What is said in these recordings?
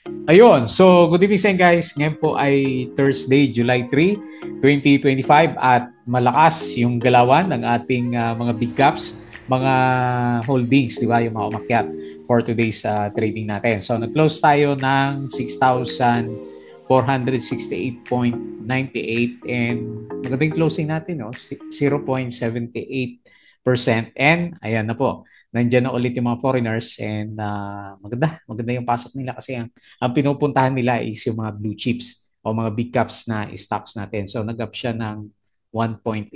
Ayun, so good evening sa inyo guys. Ngayon po ay Thursday, July 3, 2025 at malakas yung galawan ng ating mga big caps, mga holdings, di ba, yung mga umakyat for today's trading natin. So nag-close tayo ng 6,468.98 and magandang closing natin, no? 0.78%. And ayan na po, nandiyan na ulit yung mga foreigners and maganda yung pasok nila kasi ang pinupuntahan nila is yung mga blue chips o mga big caps na stocks natin. So nag-up siya ng 1.11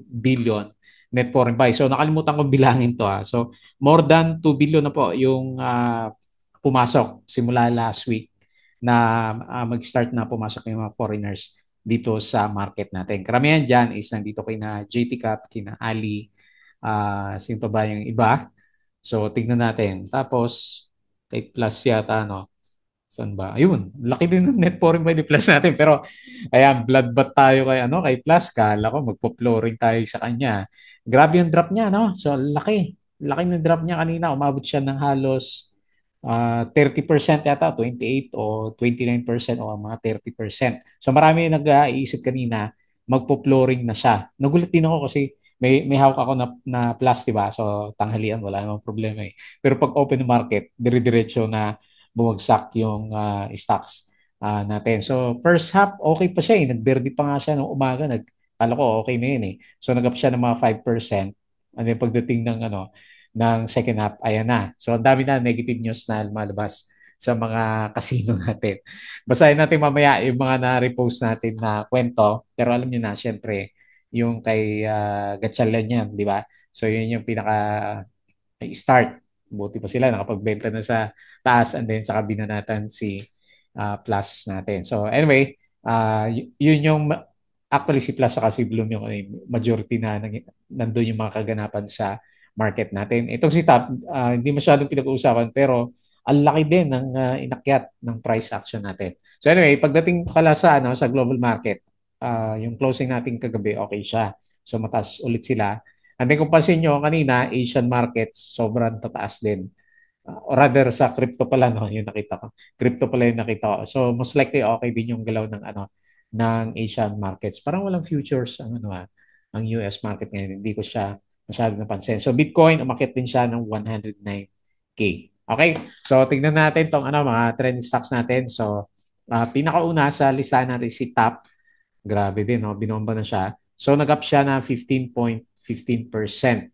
billion net foreign buy. So nakalimutan ko bilangin to. So more than 2 billion na po yung pumasok simula last week na mag-start na pumasok yung mga foreigners dito sa market natin. Karamihan dyan is nandito kina JT Cap, kina Ali, sino pa ba yung iba. So tignan natin. Tapos kay Plus yata, no? Saan ba? Ayun, laki din ng net foreign body plus natin. Pero ayan, bloodbath tayo kay Plus. Kala ko magpo-flooring tayo sa kanya. Grabe yung drop niya, no? So laki. Laki ng drop niya kanina. Umabot siya ng halos 30% yata, 28 o 29% o mga 30%. So marami nag-iisip kanina, magpo-flooring na siya. Nagulat din ako kasi may hawak ako na plus, di ba? So tanghalian, wala namang problema eh. Pero pag open market, dire-diretso na bumagsak yung stocks natin. So first half, okay pa siya eh. Nag-verde pa nga siya nung umaga. Kala ko okay na yun eh. So nag-up siya ng mga 5%. And then pagdating ng second half, ayan na. So ang dami na negative news na lumalabas sa mga casino natin. Basahin natin mamaya yung mga na-repost natin na kwento. Pero alam niyo na, syempre, yung kay Gatchalian yan, di ba? So yun yung start. Buti pa sila, nakapagbenta na sa taas and then saka binanatan si Plus natin. So anyway, yun yung actually si Plus saka si Bloom yung majority na nandun yung mga kaganapan sa market natin. Itong si Top, hindi masyadong pinag-uusapan pero ang laki din ng inakyat ng price action natin. So anyway, pagdating pala sa global market, yung closing natin kagabi, okay siya. So mataas ulit sila. And then kung pansin nyo kanina, Asian markets, sobrang tataas din. Or rather sa crypto pala, no, yung nakita ko. Crypto pala yung nakita ko. So most likely okay din yung galaw ng Asian markets. Parang walang futures ang US market ngayon. Hindi ko siya masyado napansin. So Bitcoin, umakyat din siya ng 109K. Okay? So tignan natin tong mga trending stocks natin. So pinakauna sa listahan natin si TAP. Grabe din, no? Binomba na siya. So, nag-up siya na 15.15%.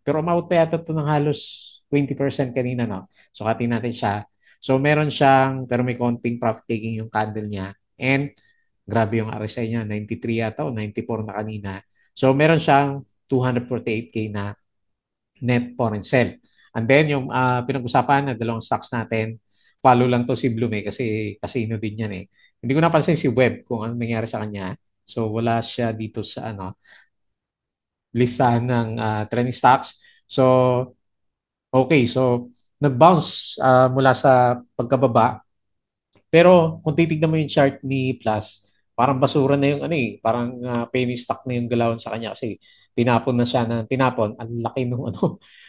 Pero umabot pa yata ito ng halos 20% kanina, no? So, katin natin siya. So, meron siyang, pero may konting profit taking yung candle niya. And, grabe yung RSI niya, 93 yata o 94 na kanina. So, meron siyang 248K na net foreign sell. And then, yung pinag-usapan na dalawang stocks natin, follow lang to si Bloom kasi casino din yan eh. Hindi ko napansin si Web kung ano nangyari sa kanya. So wala siya dito sa listahan ng trending stocks. So okay, so nag-bounce mula sa pagkababa. Pero kung titignan mo yung chart ni Plus, parang basura na yung parang penny stock na yung galawan sa kanya kasi tinapon na siya ng tinapon. Ang laki nung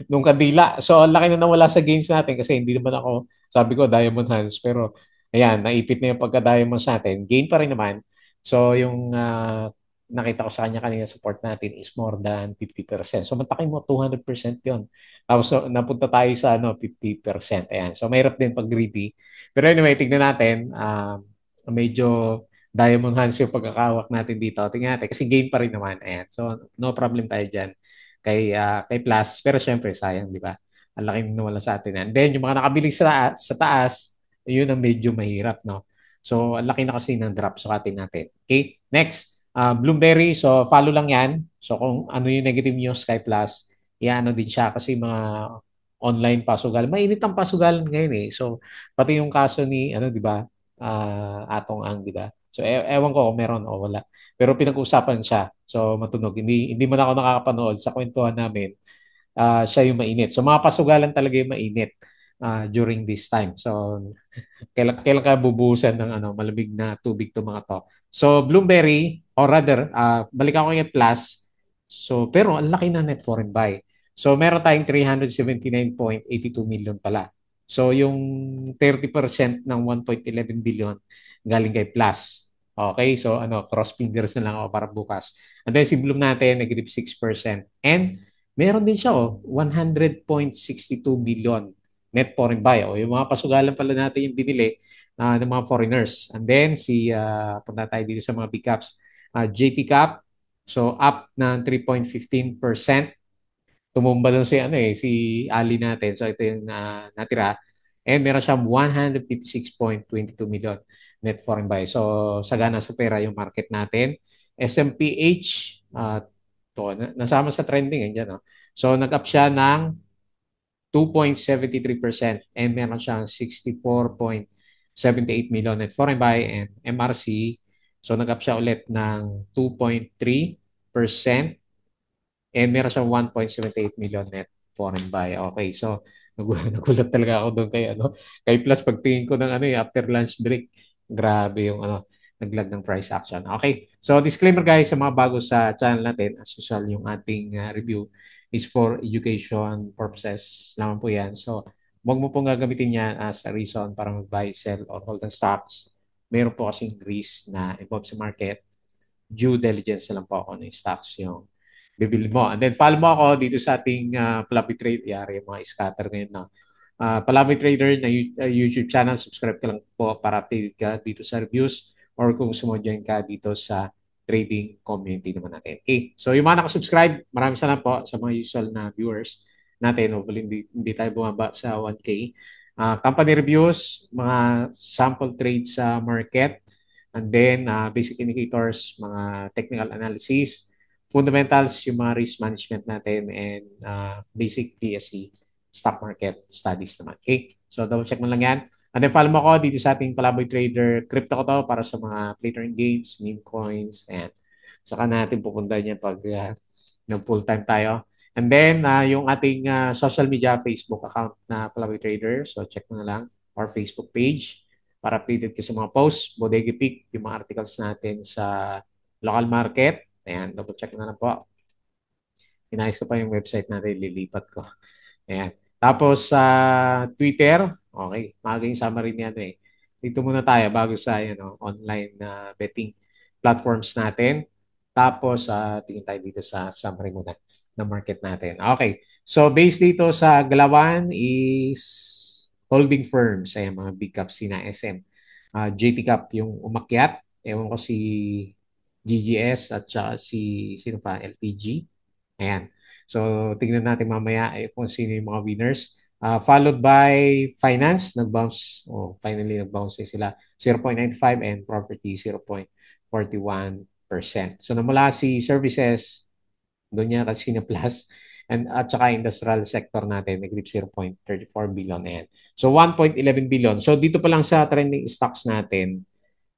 nung kandila. So ang laki na nawala sa gains natin kasi hindi naman ako, sabi ko diamond hands pero ayan, naipit na yung pagka-diamonds natin. Gain pa rin naman. So yung nakita ko sa kanya kanina support natin is more than 50%. So mataki mo 200% 'yon. Tapos napunta tayo sa 50%. Ayan. So mahirap din pag greedy. Pero anyway, tignan natin. Medyo diamond hands yung pagkakawak natin dito. Tingnan natin kasi game pa rin naman. Ayan. So no problem tayo diyan kay Plus. Pero syempre sayang, di ba? Ang laki nung wala sa atin. And then yung mga nakabili sa taas, yun ang medyo mahirap, no? So ang laki na kasi ng drop. So atin natin. Okay? Next. Bloomberry, so follow lang yan. So kung ano yung negative news kay Plus, iano din siya kasi mga online pasugal. Mainit ang pasugal ngayon eh. So pati yung kaso ni di ba? Atong Ang, di ba? So ewan ko kung meron o wala. Pero pinag-usapan siya. So matunog. Hindi man ako nakakapanood sa kwentuhan namin. Siya yung mainit. So mga pasugalan talaga yung mainit during this time. So kailan ka bubuhusan ng malamig na tubig to mga to. So Bloomberry or rather balik ako yung plus. So pero ang laki na net foreign buy. So meron tayong 379.82 million pala. So yung 30% ng 1.11 billion galing kay Plus. Okay, so ano, cross fingers na lang ako para bukas. And then si Bloom natin, negative 6%. And meron din siya, 100.62 billion net foreign buy. O, yung mga pasugalan pala natin yung binili ng mga foreigners. And then punta tayo dito sa mga big caps. JT Cap, so up ng 3.15%. Tumumba lang si ano si Ali natin. So ito yung natira. And meron siyang 156.22 million net foreign buy. So sagana sa pera yung market natin. SMPH nasama sa trending yan, no? So nag-up siya ng 2.73% and meron siyang 64.78 million net foreign buy. And MRC, so nag-up siya ulit ng 2.3% and meron siyang 1.78 million net foreign buy. Okay, so nagulat talaga ako doon kay kay Plus pagtingin ko ng after lunch break. Grabe yung naglag ng price action. Okay. So disclaimer guys sa mga bago sa channel natin, as usual yung ating review is for education purposes lamang po 'yan. So huwag mo pong gagamitin yan as a reason para mag-buy, sell, or hold ng stocks. Meron po kasing risk na involved sa market. Due diligence na lang po ako ng stocks yung bibili mo. And then follow mo ako dito sa ating Palabi Trade. Yari yung mga scatter ngayon na Palabi Trader na YouTube channel. Subscribe ka lang po para update ka dito sa reviews or kung sumo-join ka dito sa trading community naman natin. Okay. So yung mga nakasubscribe, maraming salamat po sa mga usual na viewers natin. Hopefully hindi tayo bumaba sa 1K. Company reviews, mga sample trades sa market, and then basic indicators, mga technical analysis, fundamentals, yung mga risk management natin, and basic PSE, stock market studies naman. Okay? So double check mo lang yan. And then follow mo ako dito sa ating Palaboy Trader. Crypto ko to para sa mga play to earn games, meme coins, and saka natin pupunta niya pag nag-full time tayo. And then, yung ating social media Facebook account na Palaboy Trader. So, check mo na lang. Or Facebook page para updated ka sa mga posts, Bodega Peak, yung mga articles natin sa local market. Ayan, double check na lang po. Inayos ko pa yung website natin, lilipat ko. Ayan. Tapos sa Twitter, okay, maging summary niyan eh. Dito muna tayo bago sa online na betting platforms natin. Tapos tingin tayo dito sa summary muna ng market natin. Okay. So based dito sa Galawan is holding firms, ay mga big caps sina SM. JT Cap yung umakyat. Ewan ko si GGS at saka si sino pa, LPG. Ayan. So, tingnan natin mamaya kung sino yung mga winners. Followed by finance, nag-bounce. Oh, finally, nag-bounce din sila. 0.95 and property, 0.41%. So, namula si services, doon niya kasi na plus. And, at saka industrial sector natin, negative 0.34 billion. Ayan. So, 1.11 billion. So, dito pa lang sa trending stocks natin,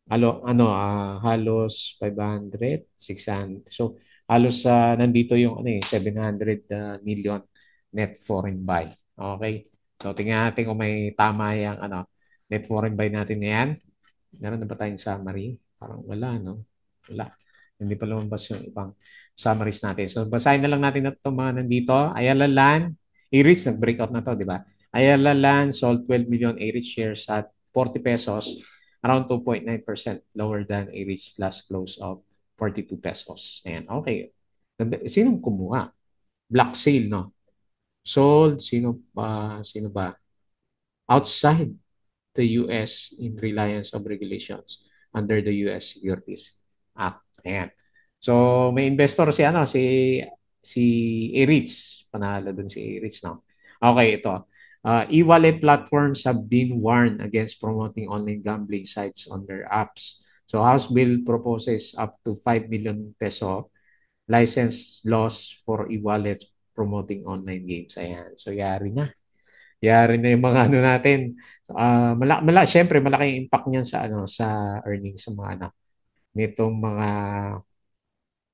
halos 500, 600. So, halos nandito yung 700 million net foreign buy. Okay? So, tingnan natin kung may tama yung net foreign buy natin na yan. Meron na ba tayong summary? Parang wala, no? Wala. Hindi pa lumabas yung ibang summaries natin. So, basahin na lang natin na itong mga nandito. Ayala Land, A-REITs, nag-breakout na to, di ba? Ayala Land sold 12 million A-REITs shares at 40 pesos, around 2.9% lower than A-REITs last close of 42 pesos. Ayan, okay. Sinong kumuha? Black sale, no? Sold, sino ba? Outside the U.S. in reliance of regulations under the U.S. Securities Act. Ayan. So, may investor si A-REITs. Panalo dun si A-REITs, no? Okay, ito. E-wallet platforms have been warned against promoting online gambling sites on their apps. So, House Bill proposes up to 5 million peso license loss for e-wallets promoting online games. Ayan. So, yari na. Yari na yung mga natin. Syempre malaking impact niyan sa sa earnings sa mga nitong mga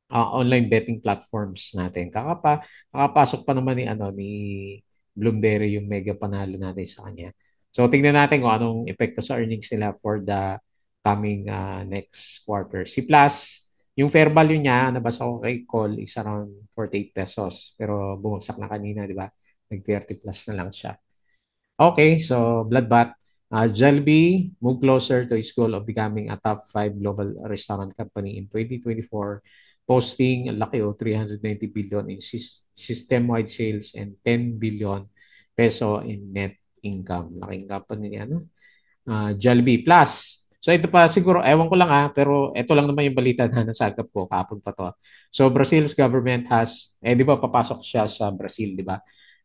online betting platforms natin. Kakapasok pa naman ni Bloomberry yung mega panalo natin sa kanya. So tingnan natin kung anong epekto sa earnings nila for the coming next quarter. Si Plus, yung fair value niya, nabasa ko kay call is around 48 pesos. Pero bumagsak na kanina, di ba? Nag 30 plus na lang siya. Okay, so Bloodbath. Jollibee moved closer to its goal of becoming a top 5 global restaurant company in 2024, posting a laki o 390 billion in system-wide sales and 10 billion peso in net income. Laking company ni ano? Jollibee Plus. So ito pa siguro, ewan ko lang pero ito lang naman yung balita na nasagap ko kapon pa to. So Brazil's government has, di ba papasok siya sa Brazil, di ba?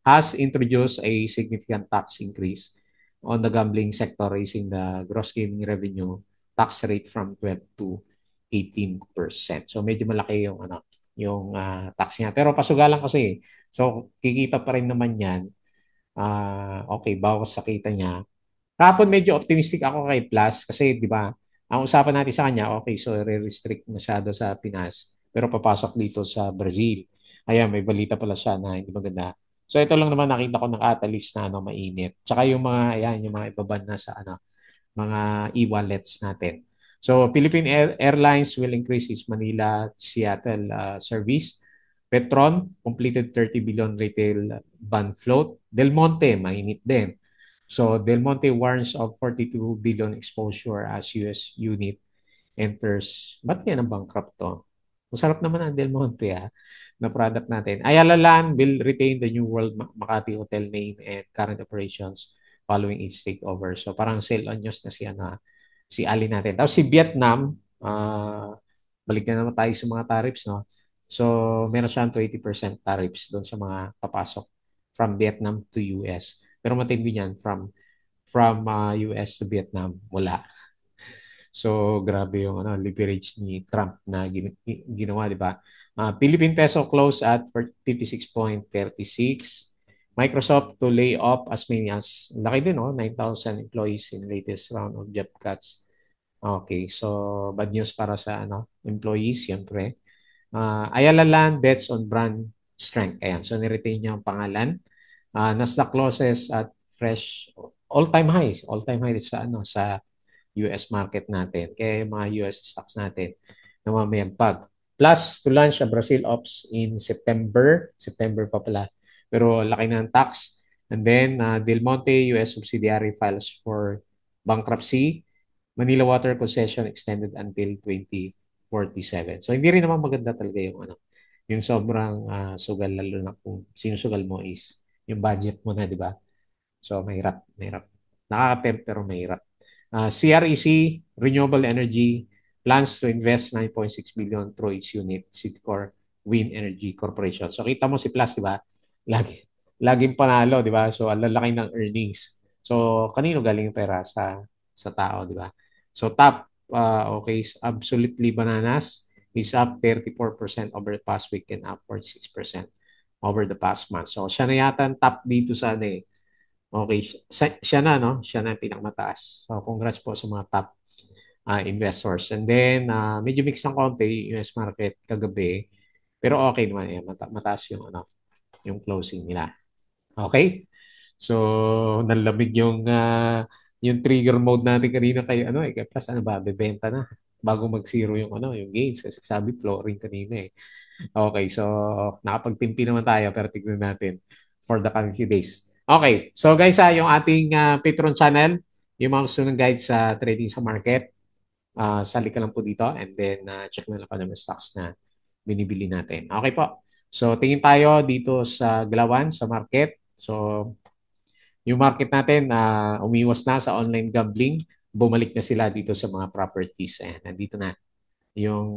Has introduced a significant tax increase on the gambling sector, raising the gross gaming revenue tax rate from 12 to 18%. So medyo malaki yung yung tax niya. Pero pasugalan kasi. So kikita pa rin naman 'yan. Okay, bawas sa kita niya. Kahapon medyo optimistic ako kay Plus kasi 'di ba, ang usapan natin sa kanya, okay, so re-restrict masyado sa Pinas pero papasok dito sa Brazil. Ayan, may balita pala siya na hindi maganda. So ito lang naman nakita ko ng catalyst na mainit. Tsaka yung mga ayan, yung mga ibaban na sa mga e-wallets natin. So Philippine Airlines will increase its Manila Seattle service. Petron completed 30 billion retail bond float. Del Monte mainit din. So Del Monte warns of 42 billion exposure as US unit enters. Ba't yan ang bankrupt to? Masarap naman ang Del Monte na product natin. Ayala Land will retain the New World Makati Hotel name and current operations following its takeover. So parang sale on news na si Ali natin. Tapos si Vietnam, balik na naman tayo sa mga tariffs, no? So meron siyang 20% tariffs doon sa mga papasok from Vietnam to US. Pero matindi niyan from US to Vietnam, wala. So, grabe yung leverage ni Trump na ginawa, di ba? Philippine peso close at 56.36. Microsoft to lay off as many as, laki din, 9,000 employees in latest round of job cuts. Okay, so bad news para sa employees, siyempre. Ayala Land bets on brand strength. Ayan, so niretain niya ang pangalan. Nasdaq closes at fresh all-time high sa US market natin, kaya yung mga US stocks natin na mamayagpag. Plus, to launch a Brazil ops in September pa pala. Pero laki na ng tax. And then, Del Monte US subsidiary files for bankruptcy. Manila Water Concession extended until 2047. So, hindi rin naman maganda talaga yung sobrang sugal, lalo na kung sinusugal mo is yung budget mo na, di ba? So, mahirap. Nakaka-tempt pero mahirap. CREC, Renewable Energy, plans to invest 9.6 billion through its unit, Citcor Wind Energy Corporation. So kita mo si Plus, di ba? Lagi, laging panalo, di ba? So ang lalaki ng earnings. So kanino galing yung pera sa tao, di ba? So top, okay, absolutely bananas is up 34% over the past week and up 46% over the past month. So siya na yata ang top dito sa Okay, siya na, no? Siya na ang pinakamataas. So, congrats po sa mga top investors. And then, medyo mix ng konti US market kagabi. Pero okay naman yan. Mataas yung closing nila. Okay? So, nalamig yung trigger mode natin kanina kay kay Plus ba, bebenta na bago mag-zero yung gains kasi sabi flooring kanina. Okay, so nakapagtimpi naman tayo pero tignan natin for the coming few days. Okay, so guys, yung ating Patreon channel, yung mga gusto ng guide sa trading sa market, sali ka lang po dito and then check na lang pa naman stocks na binibili natin. Okay po. So tingin tayo dito sa Galawan, sa market. So yung market natin umiwas na sa online gambling, bumalik na sila dito sa mga properties. Ayan, nandito na yung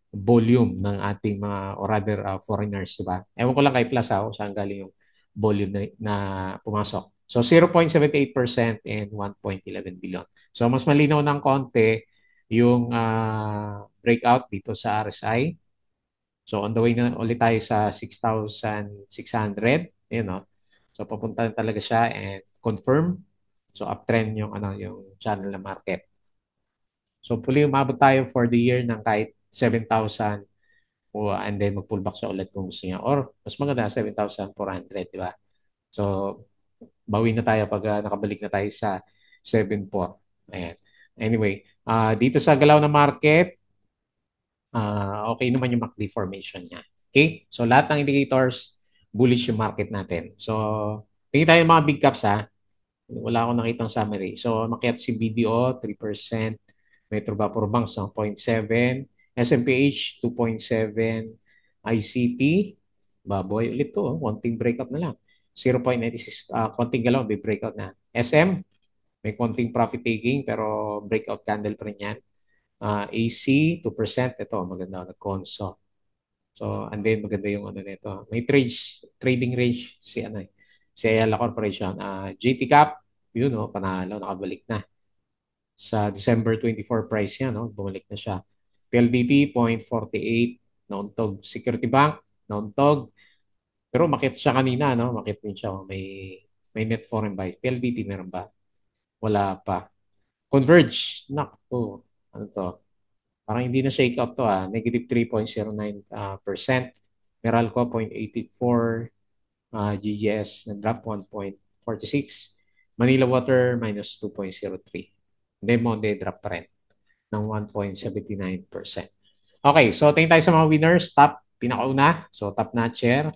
volume ng ating mga or rather foreigners, di ba? Ewan ko lang kay Plus kung saan galing yung volume na pumasok. So 0.78% and 1.11 billion. So mas malinaw ng konti yung breakout dito sa RSI. So on the way na ulit tayo sa 6,600. Ayun, no? So papunta na talaga siya and confirm. So uptrend yung channel na market. So puli umabot tayo for the year ng kahit 7,000 and then mag-pullback siya ulit kung gusto niya. Or mas maganda 7,400, di ba? So bawi na tayo pag nakabalik na tayo sa 7,400. Ayan. Anyway, dito sa galaw na market, okay naman yung MACD formation niya. Okay? So lahat ng indicators, bullish yung market natin. So Tingin tayo ng mga big caps ha. Wala akong nakitang summary. So, makiat si BDO, 3%. Metro Vapor Banks, 0.7. SMPH, 2.7. ICT, baboy ulit to. Konting breakout na lang. 0.96. Konting galaw, may breakout na. SM, may konting profit taking pero breakout candle pa rin yan. AC, 2%. Ito, maganda. Nag-conso. So, and then maganda yung ano nito. May trading range si ano eh. Si Ayala Corporation. JT Cap, yun no, panalo, nakabalik na. Sa December 24 price yan, no, bumalik na siya. PLDT, 0.48, nauntog. Security Bank, nauntog. Pero makit siya kanina, no? Makit din siya. May net foreign buy. PLDT meron ba? Wala pa. Converge, nakto. Ano to? Parang hindi na shake out to Negative 3.09%. Meralco 0.84. GGS nag-drop 1.46. Manila Water minus 2.03. Then Monday drop pa rin ng 1.79%. Okay, so tingin tayo sa mga winners. Top, pinakauna. So top notcher.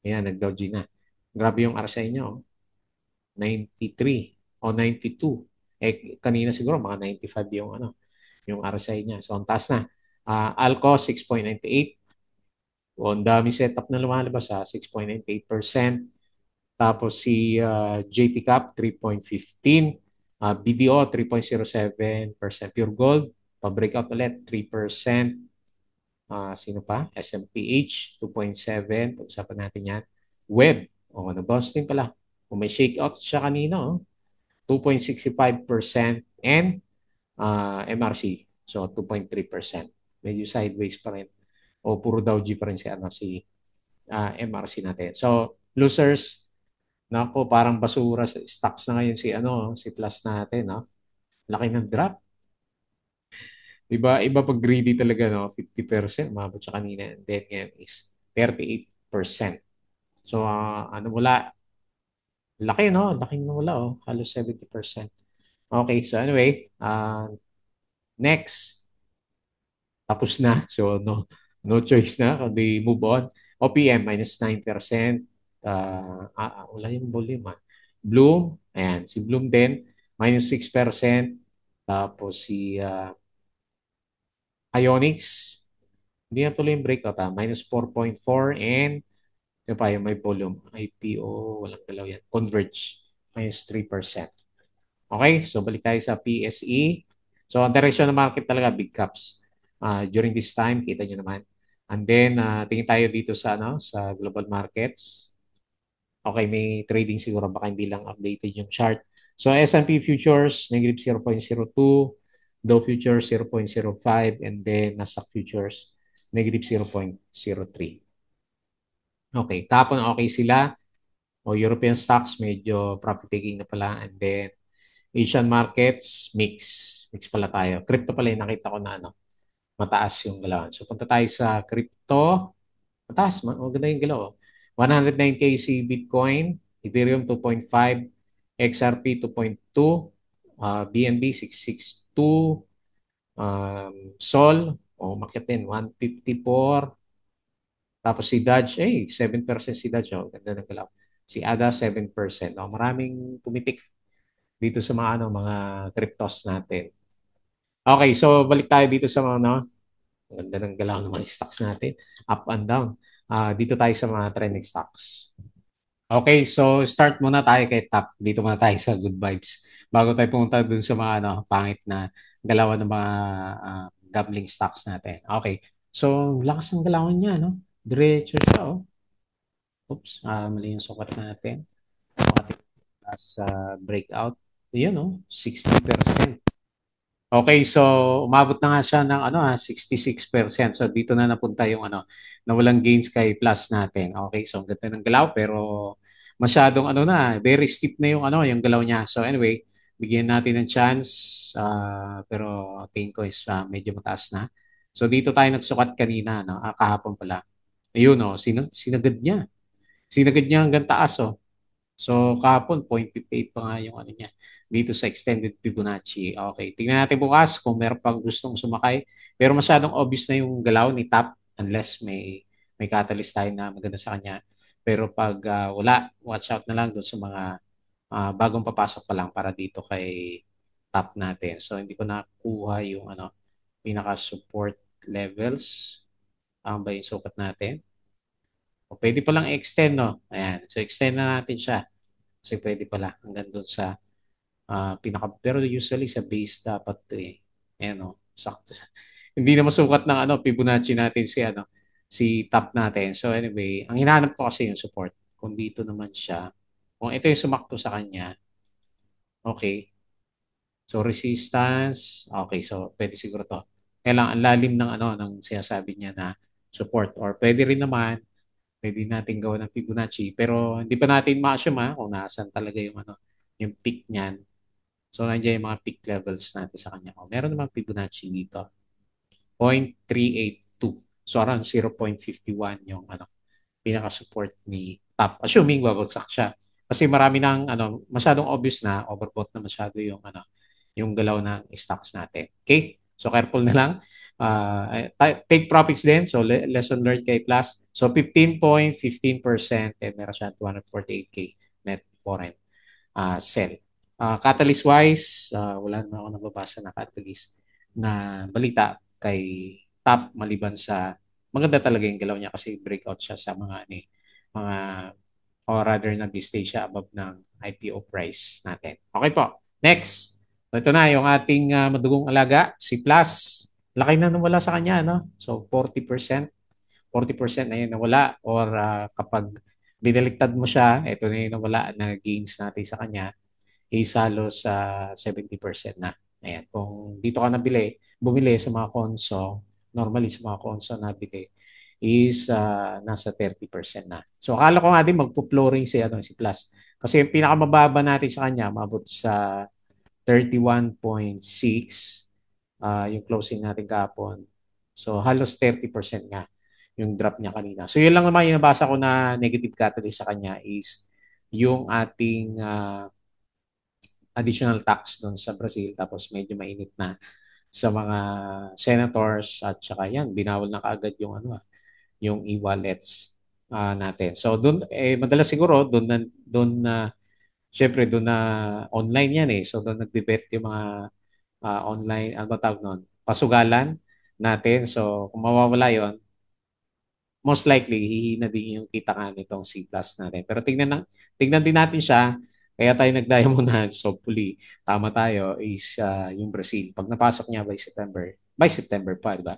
Ayan, nag-Dow G na. Grabe yung RSI nyo. 93 o 92. Kanina siguro mga 95 yung yung RSI niya. So, ang taas na. Alco, 6.98. O, ang dami setup na lumalabas 6.98%. Tapos si JT Cap, 3.15. BDO, 3.07%. Pure Gold, pa-breakout ulit, 3%. Sino pa? SMPH, 2.7. Pag-usapan natin yan. Web, nag-bounce din pala. Kung may shakeout siya kanina, 2.65%. And MRC. So, 2.3%. Medyo sideways pa rin. O puro Dow G pa rin si MRC natin. So, losers, nako, parang basura sa stocks na ngayon si Plus natin, no? Laki ng drop. Iba pag greedy talaga, no? 50%, umabot siya kanina. And then ngayon is 38%. So, wala. Laki, no? Laki na wala, Halos 70%. Okay, so anyway, next. Tapos na. So, no choice na kundi move on. OPM, minus 9%. Wala yung volume, Bloom, ayan. Si Bloom din, minus 6%. Tapos si Ionix, hindi na tuloy yung breakout, minus 4.4. And yung pa yung may volume. IPO, walang galaw yan. Converge, minus 3%. Okay, so balik tayo sa PSE. So, ang direction ng market talaga, big caps. During this time, kita nyo naman. And then, tingin tayo dito sa global markets. Okay, may trading siguro, baka hindi lang updated yung chart. So, S&P futures, negative 0.02. Dow futures, 0.05. And then, Nasdaq futures, negative 0.03. Okay, kapon okay sila. O European stocks, medyo profit taking na pala. And then, Asian markets, mix. Mix pala tayo. Crypto pala yung nakita ko na mataas yung galawan. So punta tayo sa crypto. Mataas, maganda yung galaw. 109K si Bitcoin, Ethereum 2.5, XRP 2.2, BNB 662, Sol, makyat din, 154. Tapos si Dodge, 7% si Dodge. Ganda ng galaw. Si ADA, 7%. Maraming pumitik dito sa mga cryptos natin. Okay, so balik tayo dito sa ganda ng galaw ng mga stocks natin. Up and down. Dito tayo sa mga trending stocks. Okay, so start muna tayo kay top. Dito muna tayo sa good vibes. Bago tayo pumunta dun sa mga pangit na galawan ng mga gambling stocks natin. Okay, so lakas ng galawan niya, no? Diretso siya, Oops, mali yung sukat natin. As breakout. Yun, 60%. Okay, so umabot na nga siya ng 66%. So dito na napunta yung nawalang gains kay Plus natin. Okay, so ang ganda ng galaw pero masyadong very steep na yung galaw niya. So anyway, bigyan natin ng chance pero tingin ko is medyo mataas na. So dito tayo nagsukat kanina, kahapon pala. Ayun, sinagad niya. Sinagad niya hanggang taas, So, kahapon, 0.58 pa nga yung niya dito sa extended Fibonacci. Okay, tingnan natin bukas kung meron pang gustong sumakay. Pero masyadong obvious na yung galaw ni Top unless may catalyst tayo na maganda sa kanya. Pero pag wala, watch out na lang doon sa mga bagong papasok pa lang para dito kay top natin. So hindi ko nakuha yung pinaka-support levels. Ang ba yung sukat natin? O pwede pa lang extend, no? Ayan. So extend na natin siya. Kasi pwede pala hanggang doon sa pero usually sa base dapat to eh. Ayan, no? Sakto. Hindi na masukat ng Fibonacci natin si top natin. So anyway, ang hinahanap ko kasi yung support. Kung dito naman siya, kung ito yung sumakto sa kanya, okay. So resistance, okay. So pwede siguro to. Kailangan ang lalim ng ng sinasabi niya na support or pwede rin naman pwede natin gawa ng Fibonacci pero hindi pa natin ma-assume kung nasaan talaga yung yung peak niyan. So nandiyan yung mga peak levels natin sa kanya. Oh, meron naman Fibonacci dito. 0.382. So around 0.51 yung pinaka-support ni top. Assuming babagsak siya. Kasi marami nang masyadong obvious na overbought na masyado yung galaw ng stocks natin. Okay? So careful na lang. Take profits din. So lesson learned kay class. So 15.15% and meron siya 248K net foreign sell. Catalyst wise, wala naman ako nababasa na catalyst na balita kay top maliban sa maganda talaga yung galaw niya kasi breakout siya sa mga or rather nag-stay siya above ng IPO price natin. Okay po. Next. Ito na yung ating madugong alaga, si Plus. Laki na nawala sa kanya, no? So 40%. 40% na yun nawala or kapag binaliktad mo siya, ito na yung nawala na gains natin sa kanya is halos sa 70% na. Ayan. Kung dito ka bumili sa mga konso, normally sa mga konso nabili, is nasa 30% na. So akala ko nga din magpo-flooring si Plus. Kasi yung pinakamababa natin sa kanya, mabot sa 31.6 yung closing natin kahapon. So halos 30% nga yung drop niya kanina. So yun lang naman yung nabasa ko na negative catalyst sa kanya is yung ating additional tax doon sa Brazil tapos medyo mainit na sa mga senators at saka yan binawal na kaagad yung yung e-wallets natin. So doon madalas siguro doon na syempre doon na online yan eh. So doon nagbe-bet yung mga online ano ba tawag noon? Pasugalan natin. So kung mawawala yon most likely hihina din yung kita nga nitong C plus natin. Pero tingnan din natin siya. Kaya tayo nagdaya muna. So hopefully tama tayo is yung Brazil. Pag napasok niya by September pa, di ba?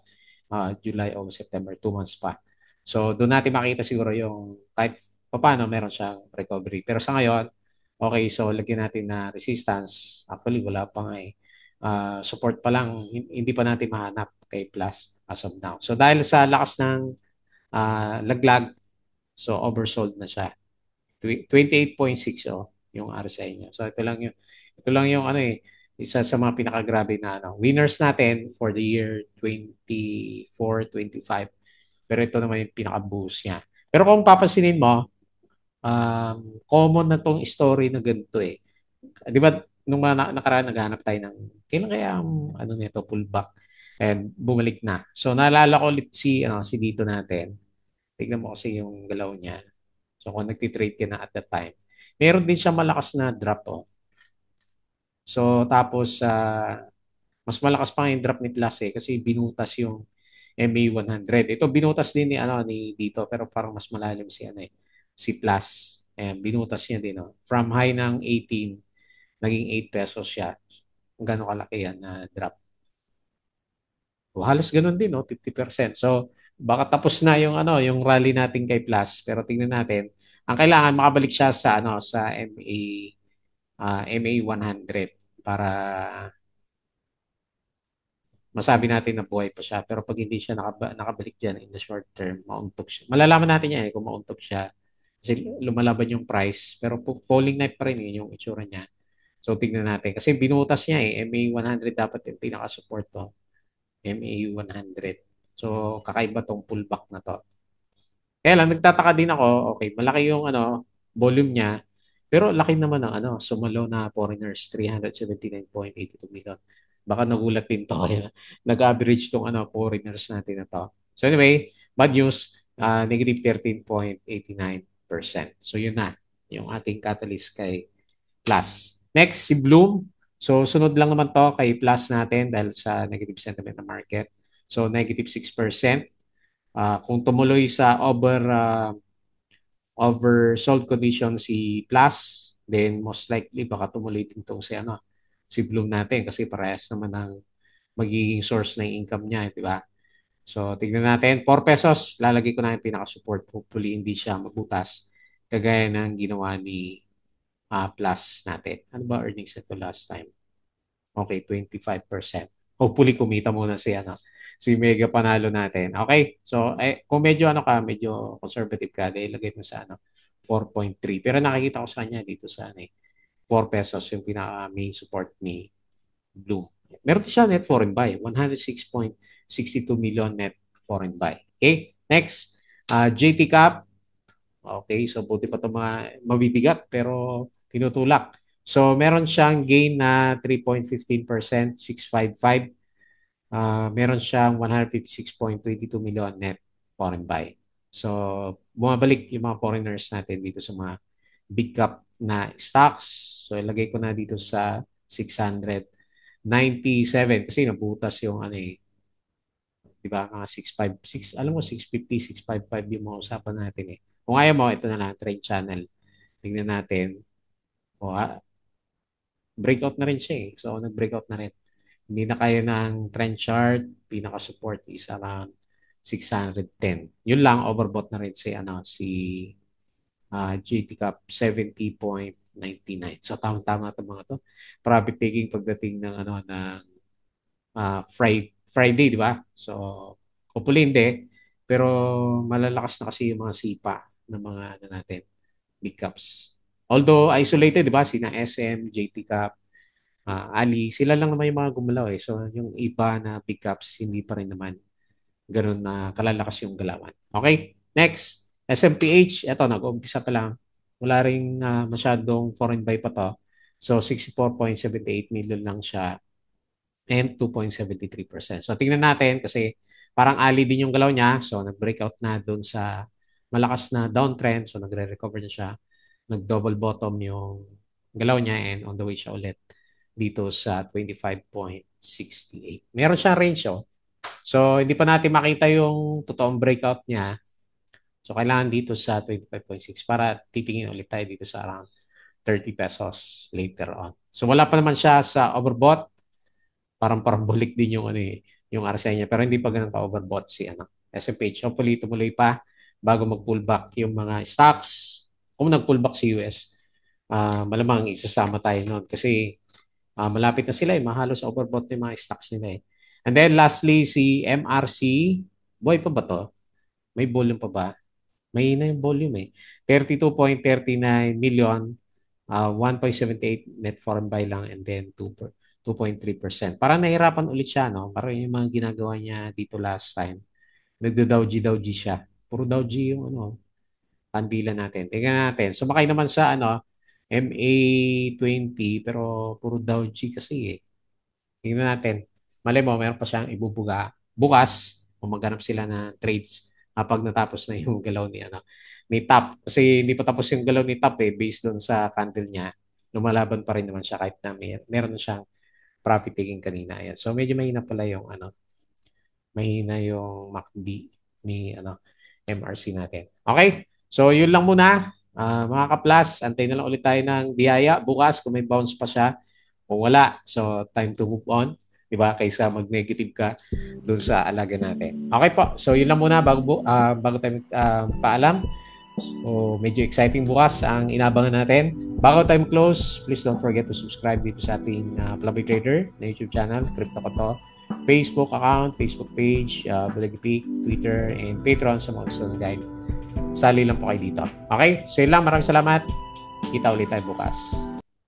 July o September, 2 months pa. So doon natin makita siguro yung kahit paano meron siyang recovery. Pero sa ngayon, okay, so lagyan natin na resistance. Actually, wala pa nga eh. Support pa lang, hindi pa natin mahanap kay plus as of now. So dahil sa lakas ng laglag. So oversold na siya. 28.6 yung RSI niya. So ito lang yung isa sa mga pinakagrabe na winners natin for the year 24-25. Pero ito naman yung pinaka-boost niya. Pero kung papansinin mo, common na tong story na ganito eh. Di ba nung mga nakaraan naghanap tayo ng kailan kaya ang nito pullback and bumalik na. So naalala ko ulit si dito natin. Tignan mo kasi yung galaw niya. So kung nagtitrade ka na at that time, meron din siya malakas na drop. So tapos mas malakas pa yung drop ni Plus kasi binutas yung MA100. Ito binutas din ni dito pero parang mas malalim si Plus. Ayan, binutas niya din. From high ng 18, naging 8 pesos siya. Gano'ng kalaki yan na drop. O, halos ganun din, 50%. So, baka tapos na yung rally natin kay Plus, pero tingnan natin. Ang kailangan makabalik siya sa MA 100 para masabi natin na buhay pa siya. Pero pag hindi siya nakabalik diyan in the short term, mauntog siya. Malalaman natin yan kung mauntog siya. Kasi lumalaban yung price. Pero falling knife pa rin yung itsura niya. So, tingnan natin. Kasi binutas niya MA 100 dapat yung pinaka-support to. MA 100. So, kakaiba tong pullback na to. Kaya lang, nagtataka din ako, okay, malaki yung volume niya, pero laki naman ng sumalo na foreigners, 379.82 million. Baka nagulat din to. Nag-average tong foreigners natin na to. So anyway, bad news, negative 13.89. So yun na, yung ating catalyst kay Plus. Next, si Bloom. So sunod lang naman to kay Plus natin dahil sa negative sentiment ng market. So negative 6%. Kung tumuloy sa oversold condition si Plus, then most likely baka tumuloy din itong si Bloom natin kasi parehas naman ang magiging source ng income niya, di ba? So, tignan natin. 4 pesos, lalagay ko na yung pinaka-support. Hopefully, hindi siya mabutas. Kagaya ng ginawa ni Plus natin. Ano ba earnings ito last time? Okay, 25%. Hopefully, kumita muna si Mega Panalo natin. Okay, so kung medyo medyo conservative ka, dahil ilagay mo sa 4.3. Pero nakikita ko sa kanya dito sa 4 pesos yung pinaka main support ni Bloom. Meron din siya net foreign buy, 106.62 million net foreign buy. Okay, next, JT Cap. Okay, so buti pa ito mga mabibigat pero tinutulak. So meron siyang gain na 3.15%, 655. Meron siyang 156.22 million net foreign buy. So bumabalik yung mga foreigners natin dito sa mga big cap na stocks. So ilagay ko na dito sa 697 kasi nabutas yung 'di ba? Mga 656, alam mo 650, 655 yung mga usapan natin eh. Kung ayaw mo, ito na lang trend channel. Tingnan natin. O, breakout na rin siya eh. So nag-breakout na rin. Hindi na kaya ng trend chart, pinaka-support is around 610. Yun lang overbought na rin si GT Cap 70.99. So tama-tama 'tong mga to. Profit taking pagdating ng Friday, di ba? So hopefully hindi. Pero malalakas na kasi yung mga sipa ng mga natin, big caps. Although isolated, di ba? Sina SM, JT Cap, Ali, sila lang naman yung mga gumalaw eh. So yung iba na big caps, hindi pa rin naman ganun na kalalakas yung galawan. Okay, next. SMPH, eto, nag-umpisa pa lang. Wala ring masyadong foreign buy pa to. So 64.78 million lang siya and 2.73%. So tingnan natin kasi parang ali din yung galaw niya. So nag-breakout na doon sa malakas na downtrend. So nagre-recover na siya. Nag-double bottom yung galaw niya and on the way siya ulit dito sa 25.68. Meron siyang range So hindi pa natin makita yung totoong breakout niya. So kailangan dito sa 25.6 para titingin ulit tayo dito sa around 30 pesos later on. So wala pa naman siya sa overbought. Parang parabolic din yung RSI niya. Pero hindi pa ganun ka-overbought si SMPH. Hopefully, tumuloy pa bago mag-pullback yung mga stocks. Kung nag-pullback si US, malamang isasama tayo noon. Kasi malapit na sila mahalos overbought yung mga stocks nila eh. And then lastly, si MRC. Buhay pa ba to? May volume pa ba? May na yung volume eh. 32.39 million, 1.78 net foreign buy lang and then 2.3%. Parang nahirapan ulit siya, no? Parang yung mga ginagawa niya dito last time. Nagdo-dowgy siya. Puro dowgy yung kandila natin. Tingnan natin. Sumakay naman sa MA20 pero puro dowgy kasi eh. Tingnan natin. Malay mo, meron pa siyang ibubuga. Bukas, kung maghanap sila na trades kapag natapos na yung galaw ni Top. Kasi hindi pa tapos yung galaw ni Top eh, based doon sa candle niya. Lumalaban pa rin naman siya kahit na meron na siyang profit taking kanina. Ayan. So medyo mahina pala yung mahina yung MACD ni MRC natin. Okay? So yun lang muna. Mga ka-plus, antay na lang ulit tayo ng biyaya bukas kung may bounce pa siya. Kung wala, so time to move on. Diba? Kaysa mag-negative ka dun sa alaga natin. Okay po. So yun lang muna bago tayo paalam. So medyo exciting bukas ang inabangan natin. Bago tayo close, please don't forget to subscribe dito sa ating Plumby Trader na YouTube channel, Crypto ko to. Facebook account, Facebook page, Blogipik, Twitter, and Patreon sa mga gusto ng guide. Sali lang po kayo dito. Okay? So yun lang. Maraming salamat. Kita ulit tayo bukas.